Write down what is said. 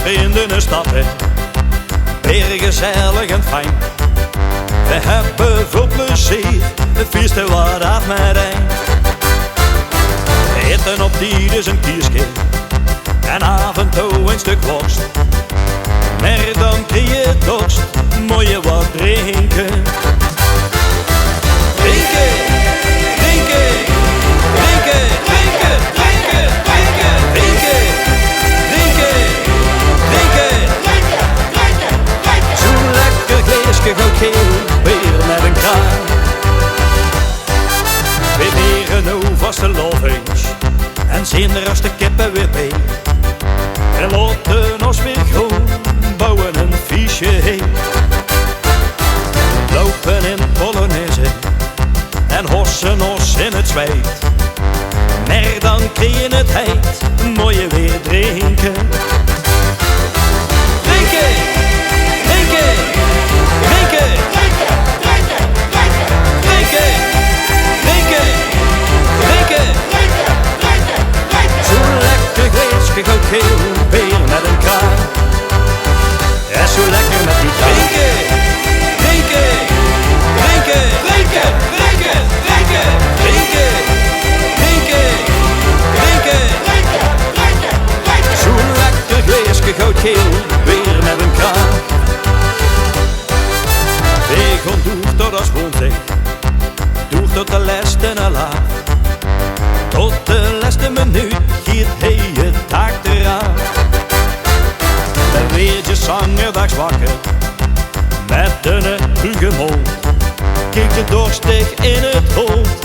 vrienden stappen, weer gezellig en fijn. We hebben veel plezier, het feesten wat af met een. We eten op dus een kiersje en af en toe een stuk worst. Maar dan krijg je dorst, moet je wat drinken. Drinken, drinken, drinken, drinken, drinken, drinken, drinken, drinken, drinken. Zo'n lekker glaasje goud geel, weer met een kraan. We leren nu vaste lovings en zien er als de kippen weer bij. En laten ons weer groen bouwen een fiche heen. Lopen in Polonaise en hossen ons in het zweet. Maar dan krijg je het heet, moet je weer drinken. Drinken, drinken, drinken, drinken, drinken, drinken, drinken. Zo'n lekker glaasje goud geel, weer met een kraan. Ja, zo lekker met die kraan. Drinken, drinken, drinken, drinken, drinken, drinken, drinken, drinken, drinken. Zo'n lekker glaasje goud geel, weer met een kraan. We gaan door tot als woensdag, door tot de laatste laag. Tot de laatste minuut giet hij het taak eraan. Dan weet je zangerdags wakker, met een ruge mond. Kijk de dorstig in het hoofd,